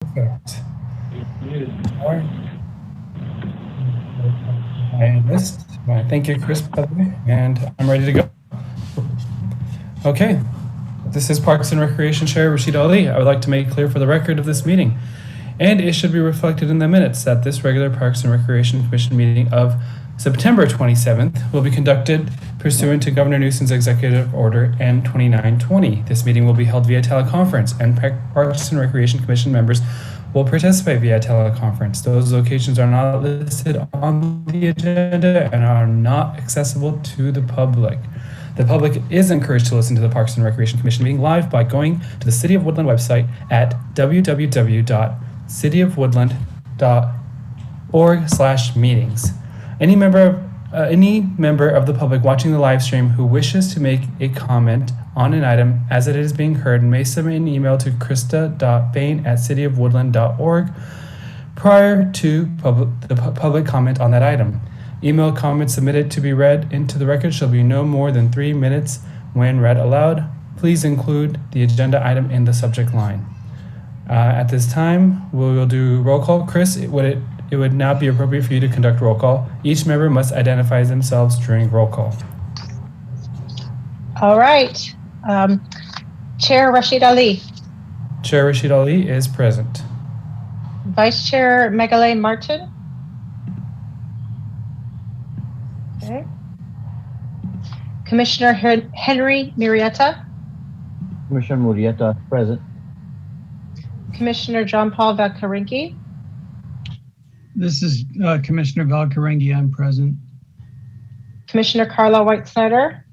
Perfect. All right. My list. Thank you, Chris, by the way, and I'm ready to go. Okay. This is Parks and Recreation Chair Rashid Ali. I would like to make clear for the record of this meeting, and it should be reflected in the minutes, that this regular Parks and Recreation Commission meeting of September 27th will be conducted pursuant to Governor Newsom's Executive Order N2920. This meeting will be held via teleconference, and Parks and Recreation Commission members will participate via teleconference. Those locations are not listed on the agenda and are not accessible to the public. The public is encouraged to listen to the Parks and Recreation Commission meeting live by going to the City of Woodland website at www.cityofwoodland.org/meetings. Any member of the public watching the live stream who wishes to make a comment on an item as it is being heard may submit an email to krista.bain@cityofwoodland.org prior to the public comment on that item. Email comments submitted to be read into the record shall be no more than 3 minutes when read aloud. Please include the agenda item in the subject line. At this time, we will do roll call. Chris, it would now be appropriate for you to conduct roll call. Each member must identify themselves during roll call. All right. Chair Rashid Ali. Chair Rashid Ali is present. Vice Chair Meghalay Martin. Okay. Commissioner Henry Murrieta. Commissioner Murrieta, present. Commissioner John Paul Valkarinki. This is Commissioner Valkaringi. I'm present. Commissioner Carla White-Snyder.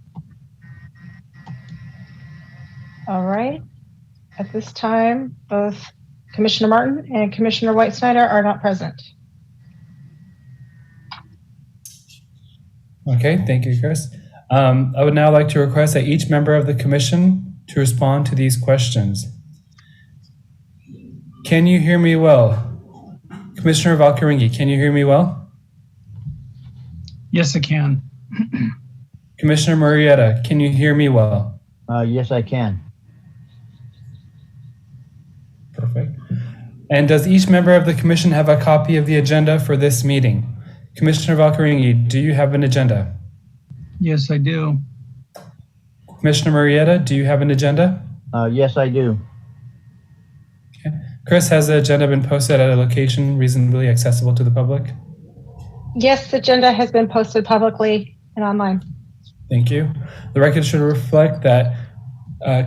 All right. At this time, both Commissioner Martin and Commissioner White-Snyder are not present. Okay, thank you, Chris. I would now like to request that each member of the commission to respond to these questions. Can you hear me well? Commissioner Valkaringi, can you hear me well? Yes, I can. Commissioner Murrieta, can you hear me well? Yes, I can. Perfect. And does each member of the commission have a copy of the agenda for this meeting? Commissioner Valkaringi, do you have an agenda? Yes, I do. Commissioner Murrieta, do you have an agenda? Yes, I do. Okay. Chris, has the agenda been posted at a location reasonably accessible to the public? Yes, the agenda has been posted publicly and online. Thank you. The record should reflect that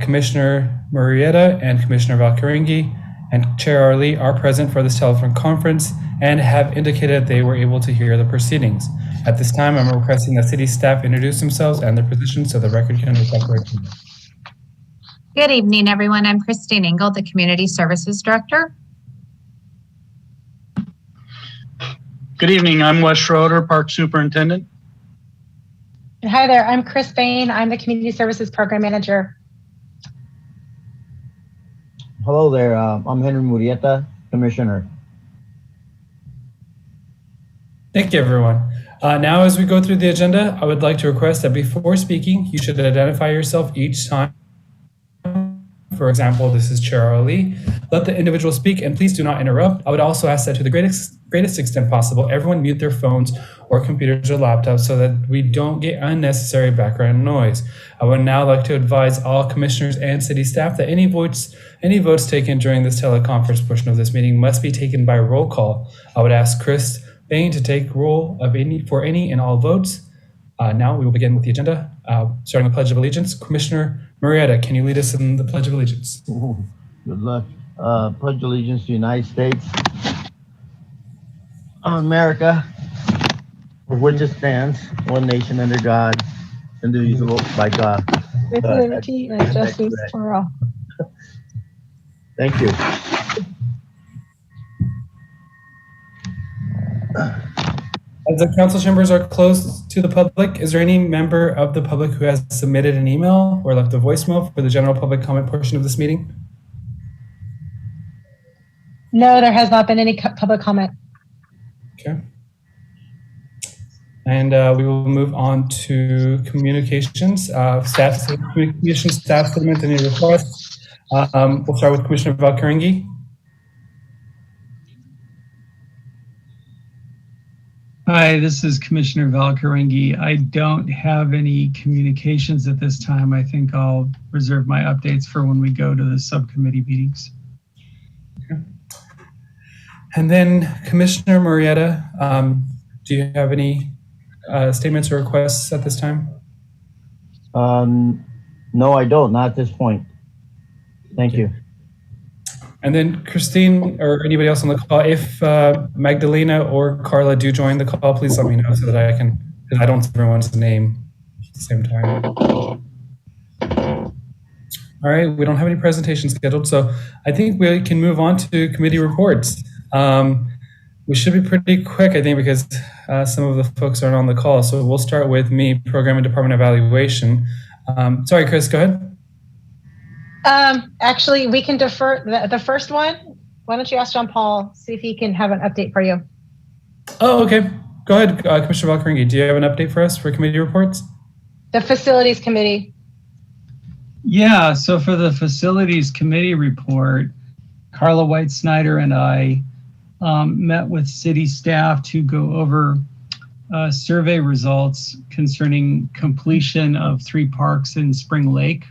Commissioner Murrieta and Commissioner Valkaringi and Chair Ali are present for this telephone conference and have indicated they were able to hear the proceedings. At this time, I'm requesting that city staff introduce themselves and their positions so the record can reflect their opinion. Good evening, everyone. I'm Christine Engel, the Community Services Director. Good evening. I'm Wes Schroeder, Park Superintendent. And hi there, I'm Chris Bain. I'm the Community Services Program Manager. Hello there. I'm Henry Murrieta, Commissioner. Thank you, everyone. Now, as we go through the agenda, I would like to request that before speaking, you should identify yourself each time. For example, this is Chair Ali. Let the individual speak and please do not interrupt. I would also ask that to the greatest extent possible, everyone mute their phones or computers or laptops so that we don't get unnecessary background noise. I would now like to advise all commissioners and city staff that any votes taken during this teleconference portion of this meeting must be taken by roll call. I would ask Chris Bain to take roll for any and all votes. Now we will begin with the agenda, starting with Pledge of Allegiance. Commissioner Murrieta, can you lead us in the Pledge of Allegiance? Ooh, good luck. Pledge allegiance to the United States of America, for which it stands, one nation under God, indivisible by God. With liberty and justice for all. Thank you. As the council chambers are closed to the public, is there any member of the public who has submitted an email or left a voicemail for the general public comment portion of this meeting? No, there has not been any public comment. Okay. And we will move on to communications. Communication staff statement, any requests? We'll start with Commissioner Valkaringi. Hi, this is Commissioner Valkarengi. I don't have any communications at this time. I think I'll reserve my updates for when we go to the subcommittee meetings. And then Commissioner Murrieta, do you have any statements or requests at this time? No, I don't, not at this point. Thank you. And then Christine or anybody else on the call, if Magdalena or Carla do join the call, please let me know so that I can, because I don't see everyone's name at the same time. All right, we don't have any presentations scheduled, so I think we can move on to committee reports. We should be pretty quick, I think, because some of the folks aren't on the call. So we'll start with me, Program and Department Evaluation. Sorry, Chris, go ahead. Actually, we can defer the first one. Why don't you ask John Paul, see if he can have an update for you? Oh, okay. Go ahead, Commissioner Valkarengi. Do you have an update for us for committee reports? The Facilities Committee. Yeah, so for the Facilities Committee report, Carla White Snyder and I met with city staff to go over survey results concerning completion of 3 parks in Spring Lake.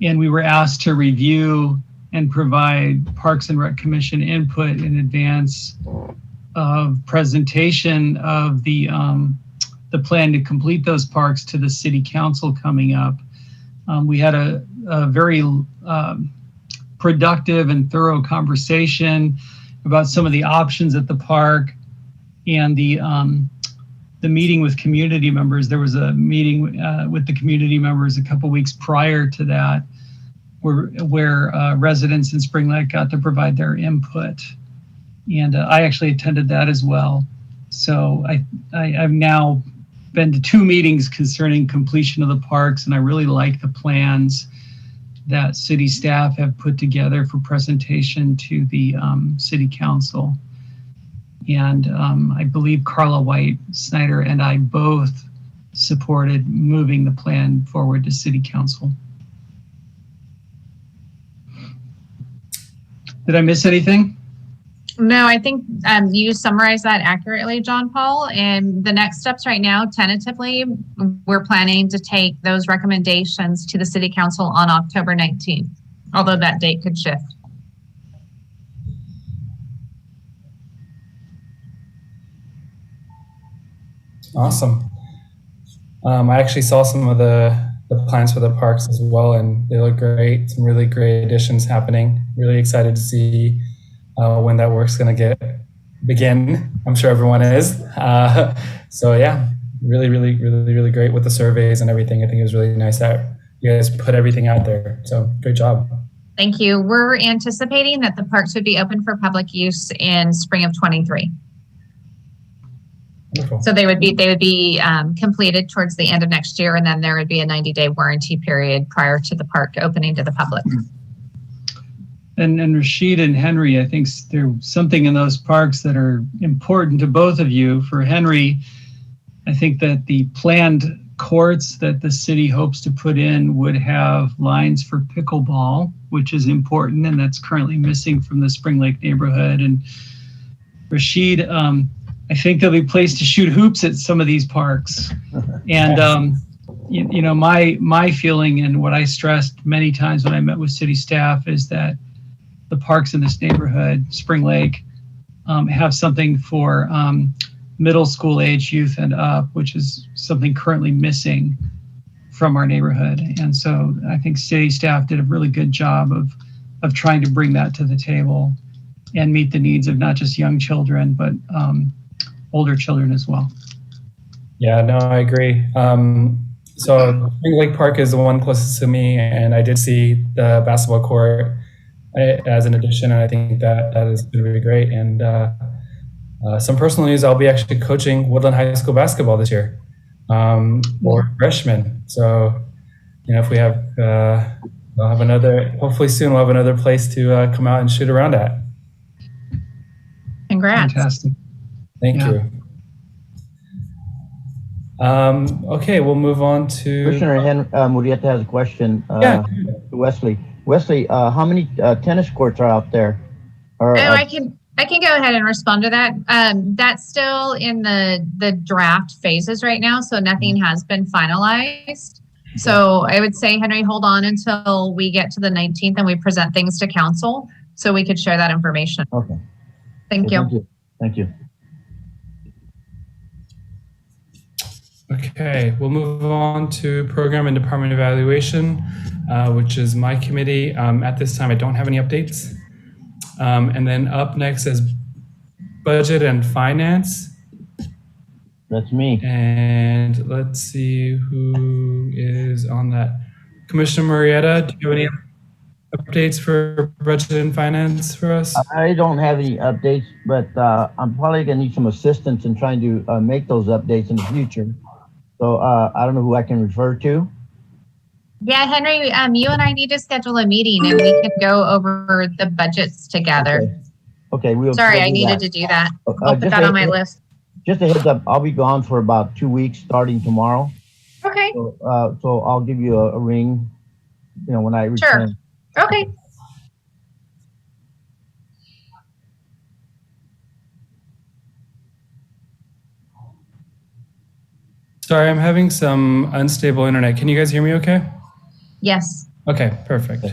And we were asked to review and provide Parks and Rec Commission input in advance of presentation of the plan to complete those parks to the city council coming up. We had a very productive and thorough conversation about some of the options at the park and the meeting with community members. There was a meeting with the community members a couple weeks prior to that where residents in Spring Lake got to provide their input. And I actually attended that as well. So I've now been to 2 meetings concerning completion of the parks, and I really like the plans that city staff have put together for presentation to the city council. And I believe Carla White Snyder and I both supported moving the plan forward to city council. Did I miss anything? No, I think you summarized that accurately, John Paul. And the next steps right now, tentatively, we're planning to take those recommendations to the city council on October 19th, although that date could shift. Awesome. I actually saw some of the plans for the parks as well, and they look great. Some really great additions happening. Really excited to see when that work's going to begin. I'm sure everyone is. So yeah, really great with the surveys and everything. I think it was really nice that you guys put everything out there. So great job. Thank you. We're anticipating that the parks would be open for public use in spring of 23. Wonderful. So they would be completed towards the end of next year, and then there would be a 90-day warranty period prior to the park opening to the public. And Rashid and Henry, I think there's something in those parks that are important to both of you. For Henry, I think that the planned courts that the city hopes to put in would have lines for pickleball, which is important, and that's currently missing from the Spring Lake neighborhood. And Rashid, I think there'll be a place to shoot hoops at some of these parks. And you know, my feeling and what I stressed many times when I met with city staff is that the parks in this neighborhood, Spring Lake, have something for middle school age youth and up, which is something currently missing from our neighborhood. And so I think city staff did a really good job of trying to bring that to the table and meet the needs of not just young children, but older children as well. Yeah, no, I agree. So Spring Lake Park is the one closest to me, and I did see the basketball court as an addition, and I think that is going to be great. And some personal news, I'll be actually coaching Woodland High School basketball this year for freshmen. So, you know, if we have, we'll have another, hopefully soon we'll have another place to come out and shoot around at. Congrats. Fantastic. Thank you. Okay, we'll move on to Commissioner Murrieta has a question to Wesley. Wesley, how many tennis courts are out there? Or, I can I can go ahead and respond to that. That's still in the draft phases right now, so nothing has been finalized. So I would say, Henry, hold on until we get to the 19th and we present things to council so we could share that information. Okay. Thank Okay, you. Thank you. Okay, we'll move on to program and department evaluation, which is my committee. At this time, I don't have any updates. And then up next is budget and finance. That's me. And let's see who is on that. Commissioner Murrieta, do you have any updates for budget and finance for us? I don't have any updates, but I'm probably gonna need some assistance in trying to make those updates in the future. So I don't know who I can refer to. Yeah, Henry, you and I need to schedule a meeting and we can go over the budgets together. Okay, we'll. Sorry, we'll I do needed that. to do that. I'll put that on my list. Just a heads up, I'll be gone for about 2 weeks starting tomorrow. Okay, So I'll give you a ring, you know, when I return. okay. Sorry, I'm having some unstable internet. Can you guys hear me okay? Yes. Okay, perfect.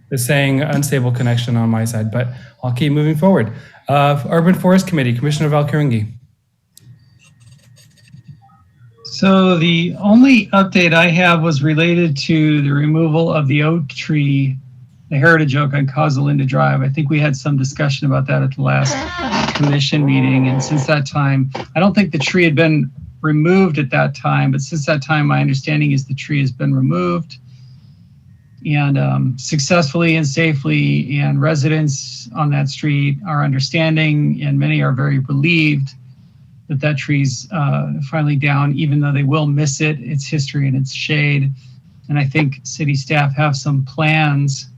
It's saying unstable connection on my side, but I'll keep moving forward. Urban Forest Committee, Commissioner Valkaringi. So the only update I have was related to the removal of the oak tree, the heritage oak on Casalinda Drive. I think we had some discussion about that at the last commission meeting. And since that time, I don't think the tree had been removed at that time, but since that time, my understanding is the tree has been removed and successfully and safely, and residents on that street are understanding, and many are very relieved that that tree's finally down, even though they will miss it, its history and its shade. And I think city staff have some plans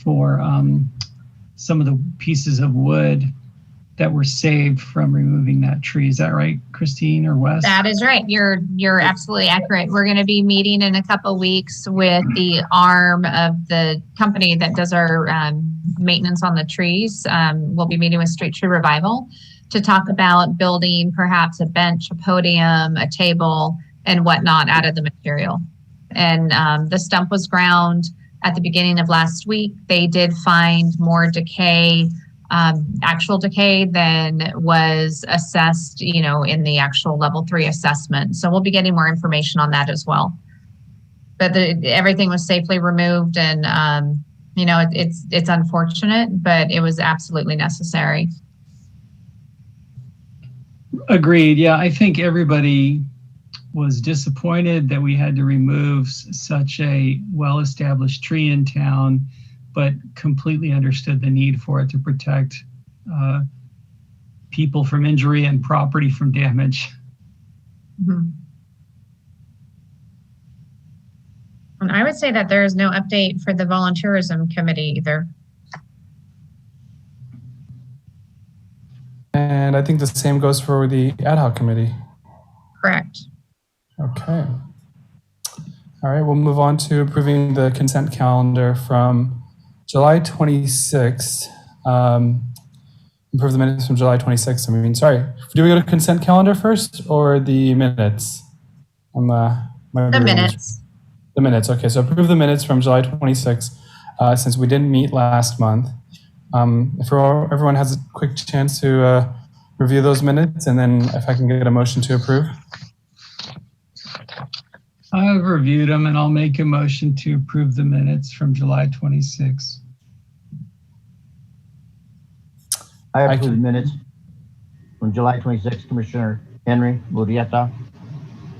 for some of the pieces of wood that were saved from removing that tree. Is that right, Christine or Wes? That is right. You're absolutely accurate. We're going to be meeting in a couple weeks with the arm of the company that does our maintenance on the trees. We'll be meeting with Street Tree Revival to talk about building perhaps a bench, a podium, a table, and whatnot out of the material. And the stump was ground at the beginning of last week. They did find more decay, actual decay than was assessed, you know, in the actual level 3 assessment. So we'll be getting more information on that as well. But everything was safely removed, and you know, it's unfortunate, but it was absolutely necessary. Agreed. Yeah, I think everybody was disappointed that we had to remove such a well-established tree in town, but completely understood the need for it to protect people from injury and property from damage. Mm-hmm. And I would say that there is no update for the volunteerism committee either. And I think the same goes for the ad hoc committee. Correct. Okay. All right, we'll move on to approving the consent calendar from July 26th. Approve the minutes from July 26th. Sorry. Do we go to consent calendar first or the minutes? The minutes. The minutes. Okay, so approve the minutes from July 26th since we didn't meet last month. If everyone has a quick chance to review those minutes, and then if I can get a motion to approve. I've reviewed them, and I'll make a motion to approve the minutes from July 26th. I approve the minutes from July 26th, Commissioner Henry Murrieta.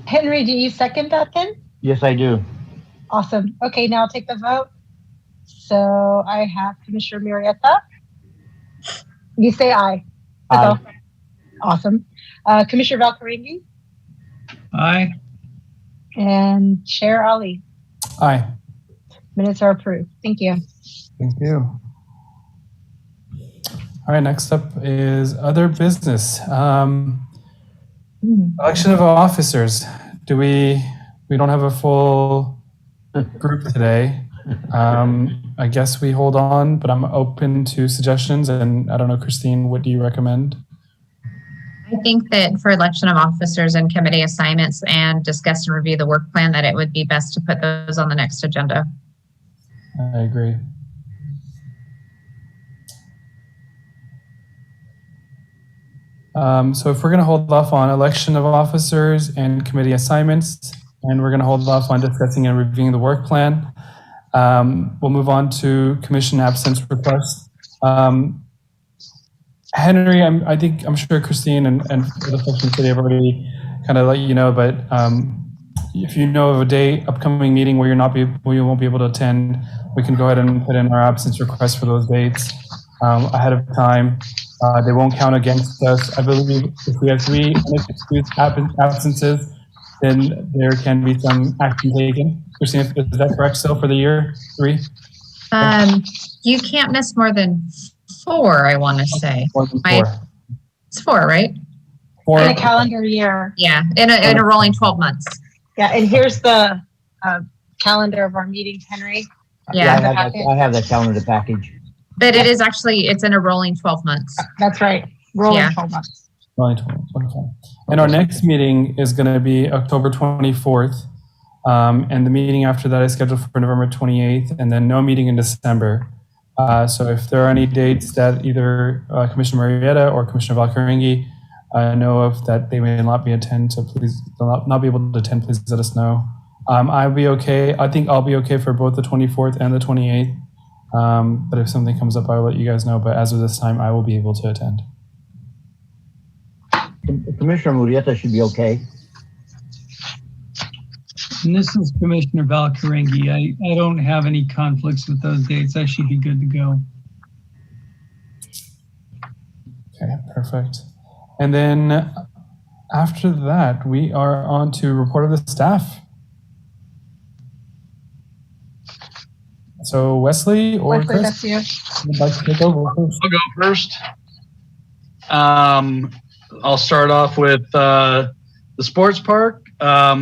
Henry, do you second that then? Yes, I do. Awesome. Okay, now I'll take the vote. So I have Commissioner Murrieta. You say aye. Aye. Awesome. Commissioner Valkaringi Aye. and Chair Ali. Aye. Minutes are approved. Thank you. Thank you. All right, next up is other business. Election of officers. We don't have a full group today. I guess we hold on, but I'm open to suggestions. And I don't know, Christine, what do you recommend? I think that for election of officers and committee assignments and discuss and review the work plan, that it would be best to put those on the next agenda. I agree. So if we're going to hold off on election of officers and committee assignments, and we're going to hold off on discussing and reviewing the work plan, we'll move on to commission absence requests. Henry, I'm sure Christine and the folks in the city have already kind of let you know, but if you know of a day, upcoming meeting where you won't be able to attend, we can go ahead and put in our absence requests for those dates ahead of time. They won't count against us. I believe if we have 3 unexcused absences, then there can be some action taken. Christine, is that correct still for the year? 3? You can't miss more than 4, I want to say. More than 4. It's 4, right? In a calendar year. Yeah, in a rolling 12 months. Yeah, and here's the calendar of our meetings, Henry. Yeah. I have that calendar package. But it is actually, it's in a rolling 12 months. That's right. Rolling Yeah. 12 months. Rolling 12, okay. And our next meeting is going to be October 24th. And the meeting after that is scheduled for November 28th, and then no meeting in December. So if there are any dates that either Commissioner Marietta or Commissioner Valcaringi know of that they may not be attend, so please not be able to attend, please let us know. I'll be okay. I think I'll be okay for both the 24th and the 28th. But if something comes up, I'll let you guys know. But as of this time, I will be able to attend. Commissioner Murieta should be okay. And this is Commissioner Valcaringi. I don't have any conflicts with those dates. I should be good to go. Okay, perfect. And then after that, we are on to report of the staff. So Wesley or Wesley, Chris, that's you. would like to take over first. I'll go first. I'll start off with the sports park.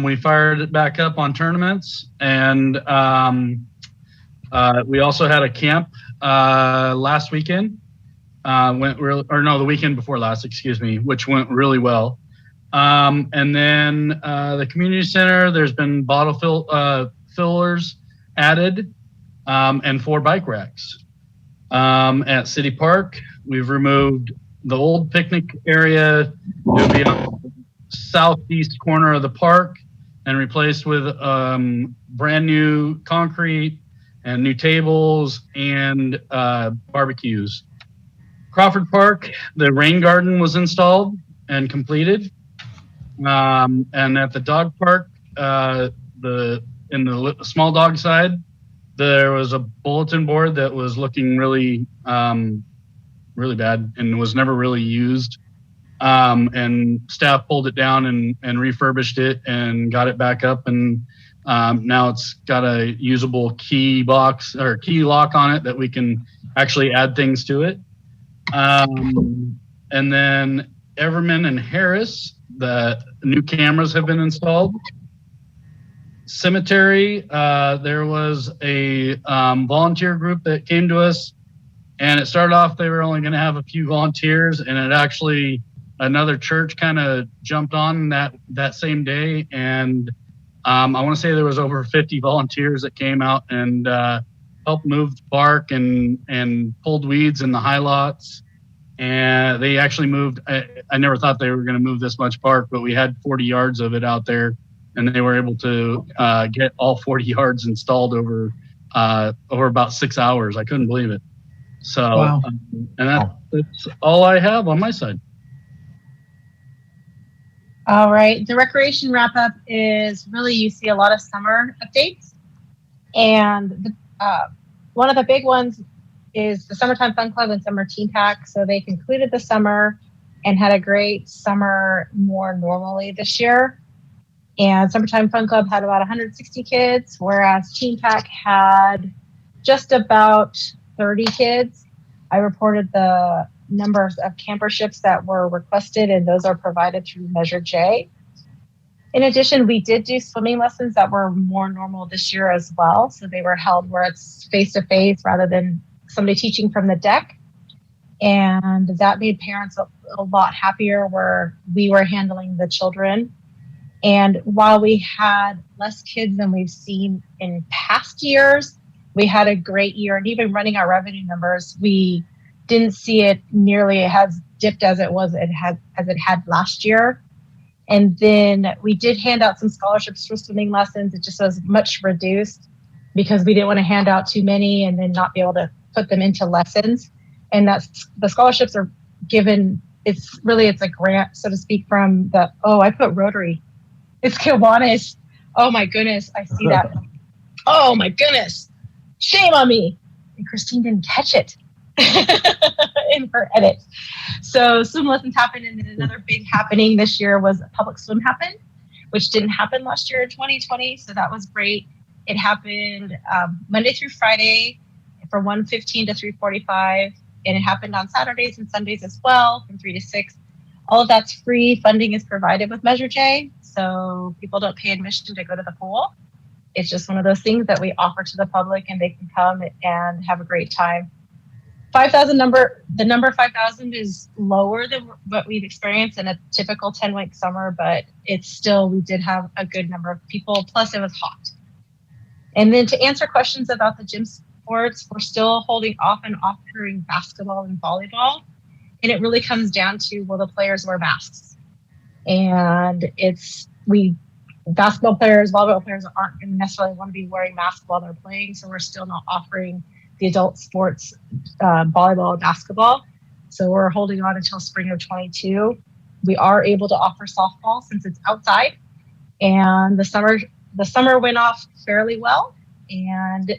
We fired it back up on tournaments, and we also had a camp last weekend. The weekend before last, excuse me, which went really well. And then the community center, there's been bottle fillers added, and 4 bike racks. At City Park, we've removed the old picnic area. It'll be on the southeast corner of the park and replaced with brand new concrete and new tables and barbecues. Crawford Park, the rain garden was installed and completed. And at the dog park, in the small dog side, there was a bulletin board that was looking really, really bad and was never really used. And staff pulled it down and refurbished it and got it back up. And now it's got a usable key box or key lock on it that we can actually add things to it. And then Everman and Harris, the new cameras have been installed. Cemetery, there was a volunteer group that came to us, and it started off they were only going to have a few volunteers, and it actually another church kind of jumped on that same day, and I want to say there was over 50 volunteers that came out and helped move the park and pulled weeds in the high lots. And they actually moved. I never thought they were going to move this much park, but we had 40 yards of it out there, and they were able to get all 40 yards installed over about 6 hours. I couldn't believe it. So, Wow. That's all I have on my side. All right. The recreation wrap up is really, you see a lot of summer updates. And one of the big ones is the Summertime Fun Club and Summer Teen Pack. So they concluded the summer and had a great summer more normally this year. And Summertime Fun Club had about 160 kids, whereas Teen Pack had just about 30 kids. I reported the numbers of camperships that were requested, and those are provided through Measure J. In addition, we did do swimming lessons that were more normal this year as well. So they were held where it's face-to-face rather than somebody teaching from the deck. And that made parents a lot happier where we were handling the children. And while we had less kids than we've seen in past years, we had a great year. And even running our revenue numbers, we didn't see it nearly as dipped as it had last year. And then we did hand out some scholarships for swimming lessons. It just was much reduced because we didn't want to hand out too many and then not be able to put them into lessons. And that's the scholarships are given. It's a grant, so to speak, from the, I put Rotary. It's Kiwanis. Oh my goodness, I see that. Oh my goodness. Shame on me. And Christine didn't catch it in her edit. So swim lessons happened, and then another big happening this year was public swim happened, which didn't happen last year in 2020. So that was great. It happened Monday through Friday from 1:15 to 3:45, and it happened on Saturdays and Sundays as well from 3 to 6. All of that's free. Funding is provided with Measure J, so people don't pay admission to go to the pool. It's just one of those things that we offer to the public, and they can come and have a great time. The number 5,000 is lower than what we've experienced in a typical 10-week summer, but it's still, we did have a good number of people, plus it was hot. And then to answer questions about the gym sports, we're still holding off and offering basketball and volleyball. And it really comes down to, will the players wear masks? And basketball players, volleyball players aren't going to necessarily want to be wearing masks while they're playing. So we're still not offering the adult sports, volleyball and basketball. So we're holding on until spring of 22. We are able to offer softball since it's outside. And the summer went off fairly well. And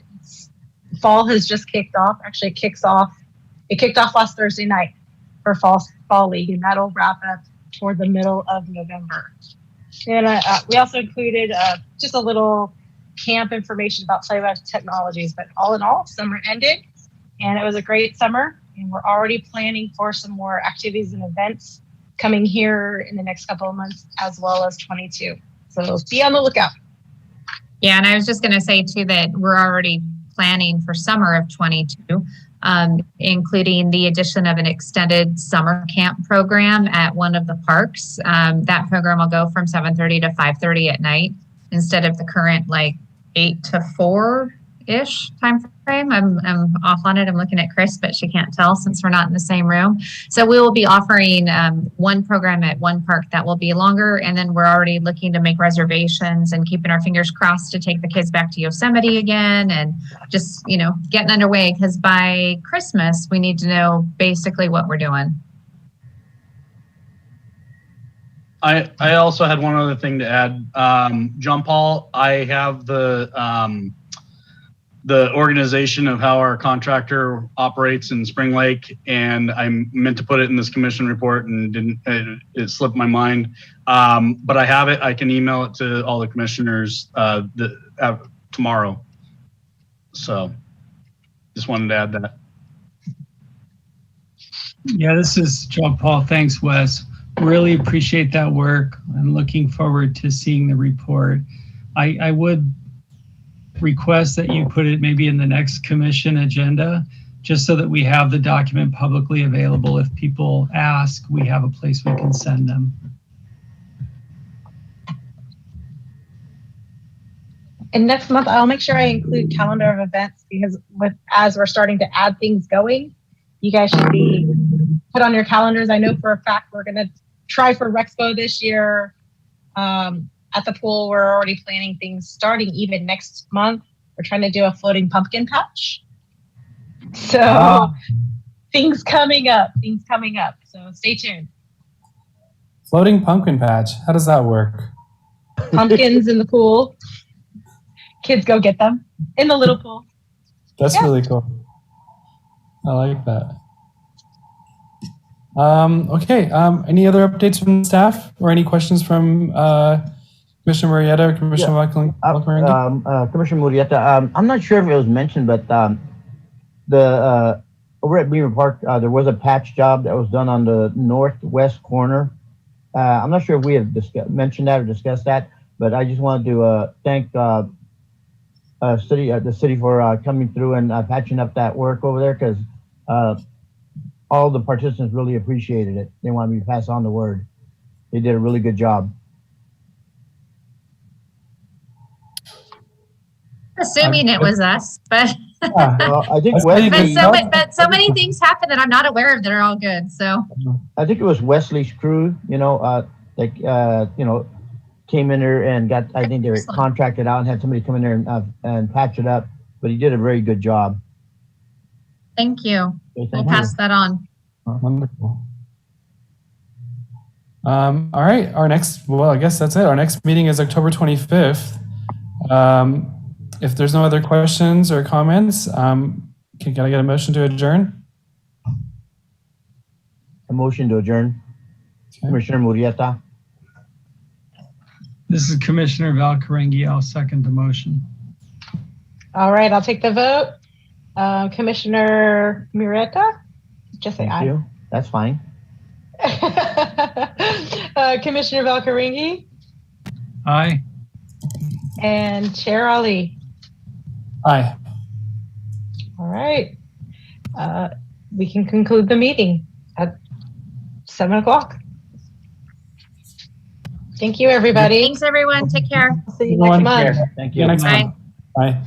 fall has just kicked off. Actually, it kicked off last Thursday night for fall league, and that'll wrap up toward the middle of November. And we also included just a little camp information about Playback Technologies. But all in all, summer ended, and it was a great summer. And we're already planning for some more activities and events coming here in the next couple of months, as well as 22. So be on the lookout. Yeah, and I was just going to say too that we're already planning for summer of 22, including the addition of an extended summer camp program at one of the parks. That program will go from 7:30 to 5:30 at night instead of the current 8 to 4-ish time frame. I'm off on it. I'm looking at Chris, but she can't tell since we're not in the same room. So we will be offering one program at one park that will be longer, and then we're already looking to make reservations and keeping our fingers crossed to take the kids back to Yosemite again, and just getting underway, because by Christmas we need to know basically what we're doing. I also had one other thing to add. John Paul, I have the organization of how our contractor operates in Spring Lake, and I meant to put it in this commission report and it slipped my mind. But I have it. I can email it to all the commissioners tomorrow. So just wanted to add that. Yeah, this is John Paul. Thanks, Wes. Really appreciate that work. I'm looking forward to seeing the report. I would request that you put it maybe in the next commission agenda, just so that we have the document publicly available. If people ask, we have a place we can send them. And next month, I'll make sure I include calendar of events, because as we're starting to add things going, you guys should be put on your calendars. I know for a fact we're going to try for Rexpo this year. At the pool, we're already planning things starting even next month. We're trying to do a floating pumpkin patch. So things coming up. So stay tuned. Floating pumpkin patch. How does that work? Pumpkins in the pool. Kids go get them in the little pool. That's really cool. I like that. Okay. Any other updates from staff or any questions from Commissioner Murrieta or Commissioner Valcarengi? Commissioner Murrieta, I'm not sure if it was mentioned, but over at Beaver Park, there was a patch job that was done on the northwest corner I'm not sure if we have mentioned that or discussed that, but I just wanted to thank the city for coming through and patching up that work over there, because all the participants really appreciated it. They wanted me to pass on the word. They did a really good job. Assuming it was us, but Well, I think That's Wesley. pretty but so many things happen that I'm not aware of that are all good. So I think it was Wesley's crew. Came in there and got. I think they were Excellent. contracted out and had somebody come in there and patch it up. But he did a very good job. thank you. Okay, We'll thank pass that on. Wonderful. All right, I guess that's it. Our next meeting is October 25th. If there's no other questions or comments, can I get a motion to adjourn? A motion to adjourn. Okay. Commissioner Murrieta. This is Commissioner Valcarengi. I'll second the motion. All right, I'll take the vote. Commissioner Murrieta, just say Thank aye. you. That's fine. Commissioner Valcarengi Aye. and Chair Ali. Aye. All right. We can conclude the meeting at 7 o'clock. Thank you, everybody. Thanks, everyone. Take care. See you next Everyone, month. Thank See you you. next Bye. month. Bye.